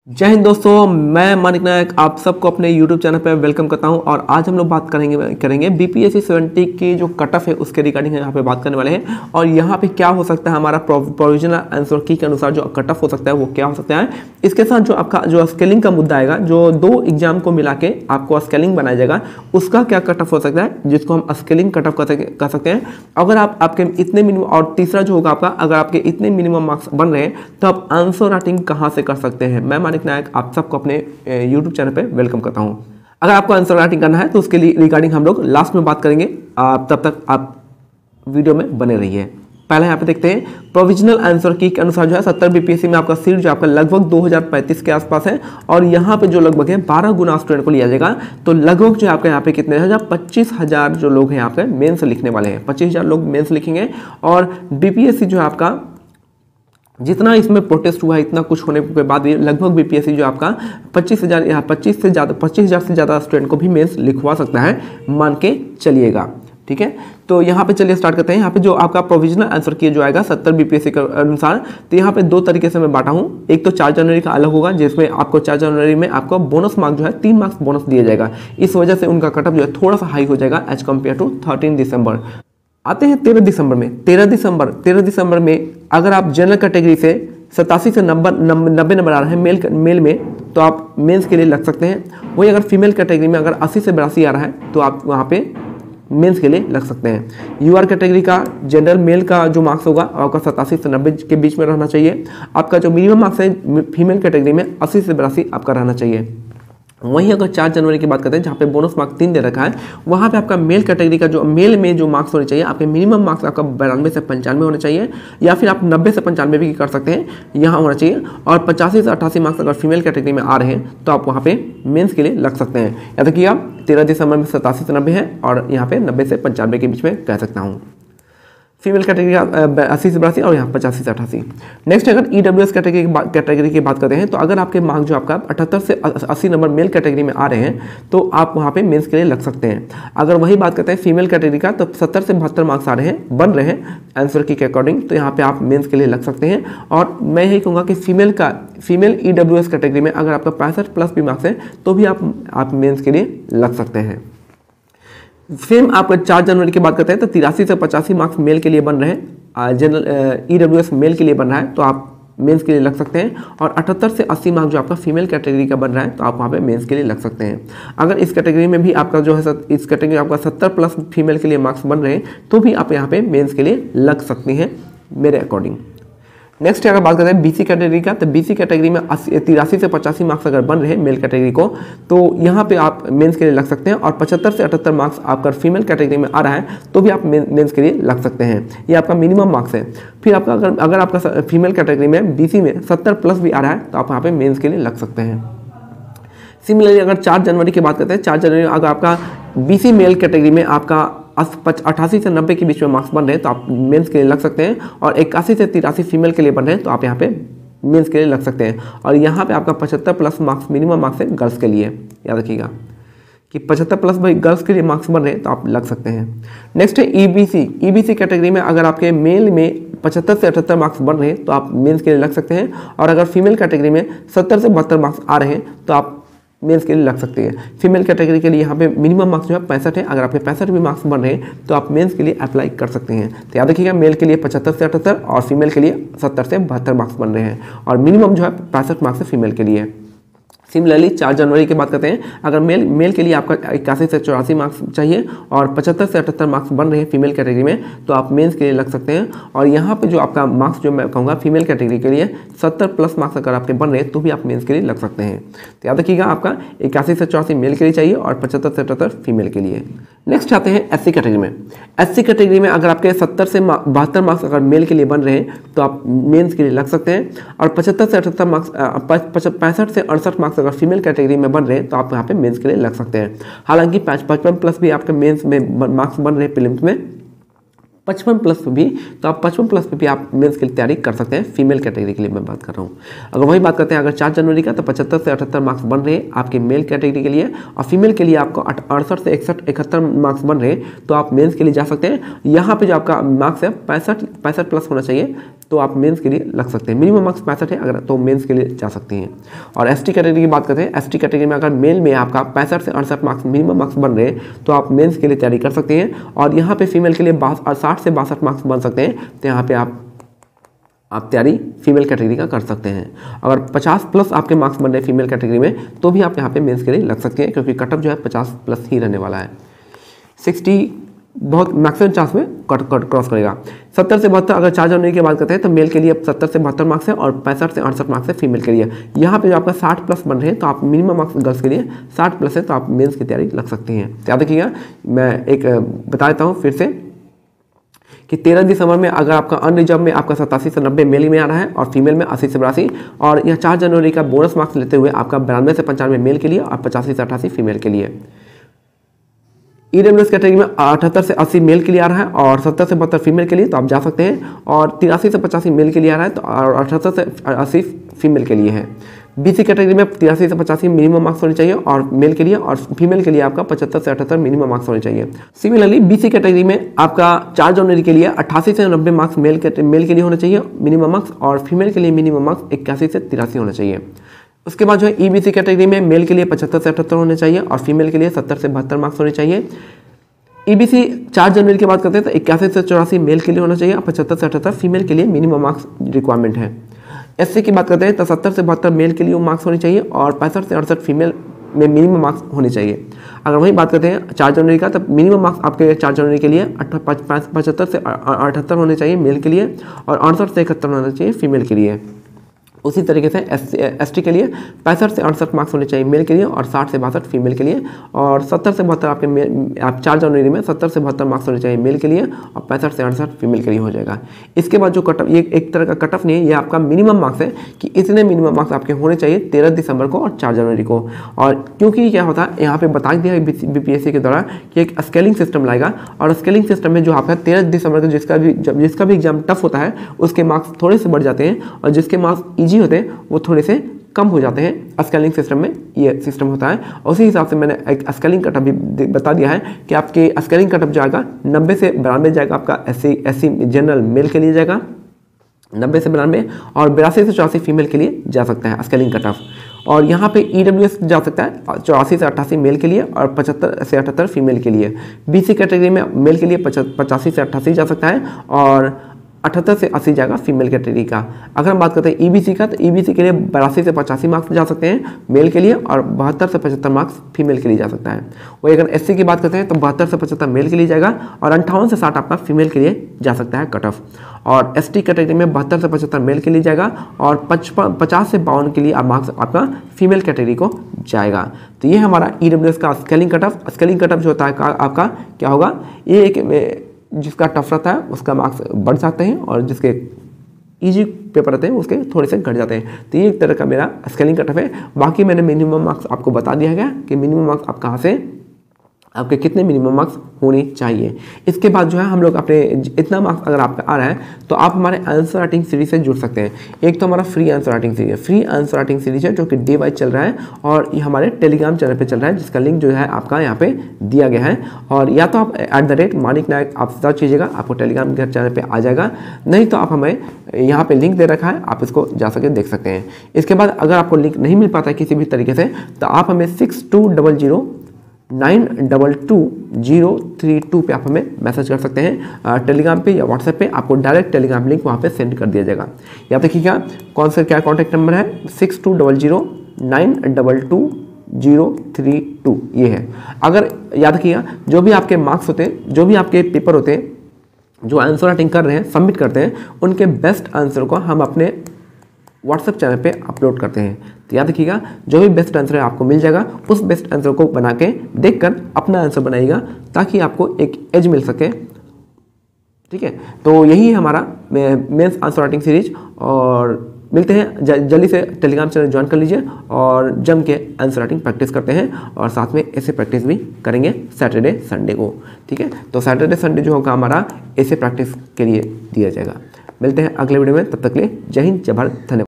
जय हिंद दोस्तों, मैं मानिक नायक आप सबको अपने YouTube चैनल पर वेलकम करता हूं। और आज हम लोग बात करेंगे BPSC 70 की जो कट ऑफ है उसके रिगार्डिंग यहाँ पे बात करने वाले हैं। और यहाँ पे क्या हो सकता है, हमारा प्रोविजनल आंसर की के अनुसार जो कट ऑफ हो सकता है वो क्या हो सकता है। इसके साथ जो आपका जो स्केलिंग का मुद्दा आएगा, जो दो एग्जाम को मिला के आपको स्केलिंग बनाया जाएगा, उसका क्या कट ऑफ हो सकता है, जिसको हम स्केलिंग कट ऑफ कर सकते हैं। अगर आपके इतने मिनिमम, और तीसरा जो होगा आपका, अगर आपके इतने मिनिमम मार्क्स बन रहे हैं तो आप आंसर राइटिंग कहाँ से कर सकते हैं। मैं मानिक नायक आप सबको अपने YouTube चैनल पे वेलकम करता हूं। अगर आपको आंसर राइटिंग करना है तो उसके लिए रिगार्डिंग हम लोग लास्ट में बात करेंगे, तब तक आप वीडियो में बने रहिए। पहले यहाँ पे देखते हैं प्रोविजनल आंसर की के अनुसार जो है 70 BPSC में आपका सीट जो आपका लगभग 2035 के आसपास है। और यहाँ पे जो लगभग है 12 गुना स्टूडेंट को लिया जाएगा। तो लगभग जो है आपके यहाँ पे कितने 25,000 जो लोग हैं यहाँ पे मेंस लिखने वाले हैं, 25,000 लोग मेंस लिखेंगे। और BPSC जो है आपका जितना इसमें प्रोटेस्ट हुआ है, इतना कुछ होने के बाद भी लगभग BPSC जो आपका 25,000 यहाँ 25,000 से ज़्यादा स्टूडेंट को भी मेंस लिखवा सकता है, मान के चलिएगा। ठीक है, तो यहाँ पे चलिए स्टार्ट करते हैं। यहाँ पे जो आपका प्रोविजनल आंसर की जो आएगा 70 BPSC के अनुसार, तो यहाँ पे दो तरीके से मैं बांटा हूँ। एक तो 4 जनवरी का अलग होगा, जिसमें आपको 4 जनवरी में आपको बोनस मार्क जो है 3 मार्क्स बोनस दिया जाएगा। इस वजह से उनका कटअप जो है थोड़ा सा हाई हो जाएगा एज कम्पेयर टू 13 दिसंबर। आते हैं 13 दिसंबर में। 13 दिसंबर में अगर आप जनरल कैटेगरी से 87 से 90 नंबर आ रहे हैं मेल में, तो आप मेंस के लिए लग सकते हैं। वही अगर फीमेल कैटेगरी में अगर 80 से 82 आ रहा है तो आप वहाँ पे मेंस के लिए लग सकते हैं। यूआर कैटेगरी का जनरल मेल का जो मार्क्स होगा आपका 87 से 90 के बीच में रहना चाहिए। आपका जो मिनिमम मार्क्स है फीमेल कैटेगरी में 80 से 82 आपका रहना चाहिए। वहीं अगर 4 जनवरी की बात करते हैं, जहाँ पे बोनस मार्क 3 दे रखा है, वहाँ पे आपका मेल कैटेगरी का जो मेल में जो मार्क्स होने चाहिए, आपके मिनिमम मार्क्स आपका 92 से 95 होने चाहिए, या फिर आप 90 से 95 भी कर सकते हैं, यहाँ होना चाहिए। और 85 से 88 मार्क्स अगर फीमेल कैटेगरी में आ रहे हैं तो आप वहाँ पे मेंस के लिए लग सकते हैं। याद रखिए आप 13 दिसंबर में 87 से 90 है और यहाँ पे 90 से 95 के बीच में कह सकता हूँ। फीमेल कैटेगरी का 80 से 82 और यहाँ 85 से 88। नेक्स्ट अगर EWS कैटेगरी की बात करते हैं, तो अगर आपके मार्क्स जो आपका 78 से 80 नंबर मेल कैटेगरी में आ रहे हैं तो आप वहाँ पे मेंस के लिए लग सकते हैं। अगर वही बात करते हैं फीमेल कैटेगरी का, तो 70 से 72 मार्क्स आ रहे हैं, बन रहे हैं आंसर की के अकॉर्डिंग, तो यहाँ पे आप मेंस के लिए लग सकते हैं। और मैं यही कहूँगा कि फीमेल EWS कैटेगरी में अगर आपका 65+ भी मार्क्स है तो भी आप मेंस के लिए लग सकते हैं। सेम आप 4 जनवरी की बात करते हैं तो 83 से 85 मार्क्स मेल के लिए बन रहे हैं, जनरल EWS मेल के लिए बन रहा है तो आप मेंस के लिए लग सकते हैं। और 78 से 80 मार्क्स जो आपका फीमेल कैटेगरी का बन रहा है तो आप वहाँ पे मेंस के लिए लग सकते हैं। अगर इस कैटेगरी में भी आपका जो है इस कैटेगरी आपका 70+ फीमेल के लिए मार्क्स बन रहे हैं तो भी आप यहाँ पे मेंस के लिए लग सकती हैं मेरे अकॉर्डिंग। नेक्स्ट अगर बात करते हैं BC कैटेगरी का, तो BC कैटेगरी में 83 से 85 मार्क्स अगर बन रहे हैं मेल कैटेगरी को, तो यहाँ पे आप मेंस के लिए लग सकते हैं। और 75 से 78 मार्क्स आपका फीमेल कैटेगरी में आ रहा है तो भी आप मेंस के लिए लग सकते हैं। ये आपका मिनिमम मार्क्स है। फिर आपका अगर आपका फीमेल कैटेगरी में BC में 70+ भी आ रहा है तो आप यहाँ पे मेंस के लिए लग सकते हैं। सिमिलरली अगर 4 जनवरी की बात करते हैं, 4 जनवरी अगर आपका BC मेल कैटेगरी में आपका 88 से 90 के बीच में मार्क्स बन रहे हैं तो आप मेंस के लिए लग सकते हैं। और 81 से 83 फीमेल के लिए बन रहे हैं तो आप यहाँ पे मेंस के लिए लग सकते हैं। और यहाँ पे आपका 75+ मार्क्स मिनिमम मार्क्स है गर्ल्स के लिए, याद रखिएगा कि 75+ भाई गर्ल्स के लिए मार्क्स बन रहे हैं तो आप लग सकते हैं। नेक्स्ट है EBC कैटेगरी में अगर आपके मेल में 75 से 78 मार्क्स बन रहे हैं तो आप मेंस के लिए लग सकते हैं। और अगर फीमेल कैटेगरी में 70 से 72 मार्क्स आ रहे हैं तो आप मेंस के लिए लग सकते हैं। फीमेल कैटेगरी के लिए यहाँ पे मिनिमम मार्क्स जो है 65 है। अगर आपके 65 भी मार्क्स बन रहे हैं तो आप मेंस के लिए अप्लाई कर सकते हैं। तो याद रखिएगा मेल के लिए 75 से 78 और फीमेल के लिए 70 से 72 मार्क्स बन रहे हैं, और मिनिमम जो है 65 मार्क्स है फीमेल के लिए। सिमिलरली 4 जनवरी की बात करते हैं, अगर मेल के लिए आपका 81 से 84 मार्क्स चाहिए और 75 से 78 मार्क्स बन रहे हैं फीमेल कैटेगरी में तो आप मेंस के लिए लग सकते हैं। और यहाँ पे जो आपका मार्क्स जो मैं कहूँगा फीमेल कैटेगरी के लिए 70+ मार्क्स अगर आपके बन रहे हैं तो भी आप मेंस के लिए लग सकते हैं। तो याद रखिएगा आपका 81 से 84 मेल के लिए चाहिए और 75 से 78 फीमेल के लिए। नेक्स्ट आते हैं SC कैटेगरी में। SC कैटेगरी में अगर आपके 70 से 72 मार्क्स अगर मेल के लिए बन रहे हैं तो आप मेंस के लिए लग सकते हैं। और 75 से 78 मार्क्स 65 से 68 मार्क्स अगर फीमेल कैटेगरी में बन रहे हैं तो आप यहाँ पे मेंस के लिए लग सकते हैं। हालांकि 55+ भी आपके मेंस में मार्क्स बन रहे हैं प्रीलिम्स में, 55+ भी, तो आप 55+ पे भी आप मेंस के लिए तैयारी कर सकते हैं। फीमेल कैटेगरी के लिए मैं बात कर रहा हूँ। अगर वही बात करते हैं अगर 4 जनवरी का, तो 75 से 78 मार्क्स बन रहे हैं आपके मेल कैटेगरी के लिए, और फीमेल के लिए आपको 68 से 71 मार्क्स बन रहे हैं तो आप मेंस के लिए जा सकते हैं। यहाँ पे जो आपका मार्क्स है 65+ होना चाहिए, तो आप मेंस के लिए लग सकते हैं। मिनिमम मार्क्स 65 है अगर, तो मेंस के लिए जा सकते हैं। और एसटी कैटेगरी की बात करते हैं, एसटी कैटेगरी में अगर मेल में आपका 65 से 68 मार्क्स मिनिमम मार्क्स बन रहे हैं तो आप मेंस के लिए तैयारी कर सकते हैं। और यहाँ पे फीमेल के लिए 60 से 62 मार्क्स बन सकते हैं, तो यहाँ पे आप तैयारी फीमेल कैटेगरी का कर सकते हैं। अगर 50 प्लस आपके मार्क्स बन रहे हैं फीमेल कैटेगरी में, तो भी आप यहाँ पे मेंस के लिए लग सकते हैं, क्योंकि कटअप जो है 50 प्लस ही रहने वाला है। 60 बहुत मैक्सिमम चांस में क्रॉस करेगा। 70 से 72 अगर 4 जनवरी की बात करते हैं तो मेल के लिए 70 से 72 मार्क्स है और 65 से 68 मार्क्स है फीमेल के लिए। यहाँ पे जो आपका 60 प्लस बन रहे हैं तो आप मिनिमम मार्क्स गर्ल्स के लिए 60 प्लस है, तो आप मेंस की तैयारी लग सकती हैं। याद रखिएगा, मैं एक बता देता हूँ फिर से कि 13 दिसंबर में अगर आपका अनरिजर्व में आपका 87 से 90 मेल में आ रहा है और फीमेल में 80 से 82, और यह 4 जनवरी का बोनस मार्क्स लेते हुए आपका 92 से 95 मेल के लिए और 85 से 88 फीमेल के लिए। ईडब्ल्यूएस कैटेगरी में 78 से 80 मेल के लिए आ रहा है और 70 से 72 फीमेल के लिए, तो आप जा सकते हैं। और 83 से 85 मेल के लिए आ रहा है, तो और 78 से 80 फीमेल के लिए है। बीसी कैटेगरी में 83 से 85 मिनिमम मार्क्स होने चाहिए और मेल के लिए, और फीमेल के लिए आपका 75 से 78 मिनिमम मार्क्स होने चाहिए। सिमिलरली बीसी कैटेगरी में आपका 4 जनवरी के लिए 88 से 90 मार्क्स मेल के लिए होना चाहिए मिनिमम मार्क्स, और फीमेल के लिए मिनिमम मार्क्स 81 से 83 होना चाहिए। उसके बाद जो है ईबीसी कैटेगरी में मेल के लिए 75 से 78 होने चाहिए और फीमेल के लिए 70 से 72 मार्क्स होने चाहिए। ईबीसी 4 जनवरी की बात करते हैं तो 81 से 84 मेल के लिए होना चाहिए और 75 से 78 फीमेल के लिए मिनिमम मार्क्स रिक्वायरमेंट है। एससी की बात करते हैं तो 70 से 72 मेल के लिए मार्क्स होने चाहिए और 65 से 68 फीमेल में मिनिमम मार्क्स होने चाहिए। अगर वही बात करते हैं 4 जनवरी का, तो मिनिमम मार्क्स आपके 4 जनवरी के लिए 75 से 78 होने चाहिए मेल के लिए और 68 से 71 होना चाहिए फीमेल के लिए। उसी तरीके से एसटी के लिए 65 से 68 मार्क्स होने चाहिए मेल के लिए और 60 से 62 फीमेल के लिए, और 70 से 72 आप 4 जनवरी में 70 से 72 मार्क्स होने चाहिए मेल के लिए और 65 से 68 फीमेल के लिए हो जाएगा। इसके बाद जो कटअप, ये एक तरह का कटअप नहीं है, ये आपका मिनिमम मार्क्स है कि इतने मिनिमम मार्क्स आपके होने चाहिए 13 दिसंबर को और 4 जनवरी को। और क्योंकि क्या होता है यहाँ पे बता दिया है बीपीएससी के द्वारा कि एक स्केलिंग सिस्टम लाएगा, और स्केलिंग सिस्टम में जो आपका 13 दिसंबर को जिसका भी एग्जाम टफ होता है उसके मार्क्स थोड़े से बढ़ जाते हैं, और जिसके मार्क्स ईजी होते हैं वो थोड़े से कम हो जाते हैं। स्केलिंग सिस्टम में ये सिस्टम होता है। उसी हिसाब से मैंने एक स्केलिंग कटअप भी बता दिया है कि आपके स्केलिंग कटअप जाएगा 90 से 92 जाएगा आपका एससी जनरल मेल के लिए जाएगा 90 से 92, और 82 से 84 फीमेल के लिए जा सकता है स्केलिंग कटअप। और यहाँ पे ईडब्ल्यूएस जा सकता है 84 से 88 मेल के लिए और 75 से 78 फीमेल के लिए। बीसी कैटेगरी में मेल के लिए 85 से 88 जा सकता है और 78 से 80 जाएगा फीमेल कैटेगरी का। अगर हम बात करते हैं ईबीसी का, तो ईबीसी के लिए 82 से 85 मार्क्स जा सकते हैं मेल के लिए और 72 से 75 मार्क्स फीमेल के लिए जा सकता है। वही अगर एससी की बात करते हैं तो 72 से 75 मेल के लिए जाएगा और 58 से 60 आपका फीमेल के लिए जा सकता है कट ऑफ। और एसटी कैटेगरी में 72 से 75 मेल के लिए जाएगा और 50 से 52 के लिए मार्क्स आपका फीमेल कैटेगरी को जाएगा। तो ये हमारा ईडब्ल्यूएस का scaling cut off. Scaling cut off जो होता है आपका क्या होगा, ये एक जिसका टफ रहता है उसका मार्क्स बढ़ जाते हैं और जिसके इजी पेपर रहते हैं उसके थोड़े से घट जाते हैं। तो ये एक तरह का मेरा स्केलिंग कट ऑफ है। बाकी मैंने मिनिमम मार्क्स आपको बता दिया गया कि मिनिमम मार्क्स आप कहाँ से, आपके कितने मिनिमम मार्क्स होने चाहिए। इसके बाद जो है हम लोग अपने इतना मार्क्स अगर आपका आ रहा है तो आप हमारे आंसर राइटिंग सीरीज से जुड़ सकते हैं। एक तो हमारा फ्री आंसर राइटिंग सीरीज है, फ्री आंसर राइटिंग सीरीज है जो कि डे वाइज चल रहा है और ये हमारे टेलीग्राम चैनल पे चल रहा है, जिसका लिंक जो है आपका यहाँ पे दिया गया है। और या तो आप @मानिक नायक आप सर्च कीजिएगा, आपको टेलीग्राम के चैनल पर आ जाएगा, नहीं तो आप हमें यहाँ पर लिंक दे रखा है, आप इसको जा सके देख सकते हैं। इसके बाद अगर आपको लिंक नहीं मिल पाता है किसी भी तरीके से, तो आप हमें 6200922032 पे आप हमें मैसेज कर सकते हैं टेलीग्राम पे या व्हाट्सएप पे। आपको डायरेक्ट टेलीग्राम लिंक वहाँ पे सेंड कर दिया जाएगा। याद देखिएगा कौन सा क्या कॉन्टैक्ट नंबर है, 6200922032 ये है। अगर याद रखिएगा जो भी आपके मार्क्स होते हैं, जो भी आपके पेपर होते हैं, जो आंसर राइटिंग कर रहे हैं सबमिट करते हैं, उनके बेस्ट आंसर को हम अपने व्हाट्सएप चैनल पे अपलोड करते हैं। तो याद रखिएगा जो भी बेस्ट आंसर है आपको मिल जाएगा, उस बेस्ट आंसर को बना के देखकर अपना आंसर बनाइएगा ताकि आपको एक एज मिल सके। ठीक है, तो यही हमारा मेंस आंसर राइटिंग सीरीज, और मिलते हैं जल्दी से टेलीग्राम चैनल ज्वाइन कर लीजिए और जम के आंसर राइटिंग प्रैक्टिस करते हैं और साथ में ऐसे प्रैक्टिस भी करेंगे सैटरडे संडे को। ठीक है, तो सैटरडे संडे जो होगा हमारा ऐसे प्रैक्टिस के लिए दिया जाएगा। मिलते हैं अगले वीडियो में, तब तक के लिए जय हिंद जय भारत, धन्यवाद।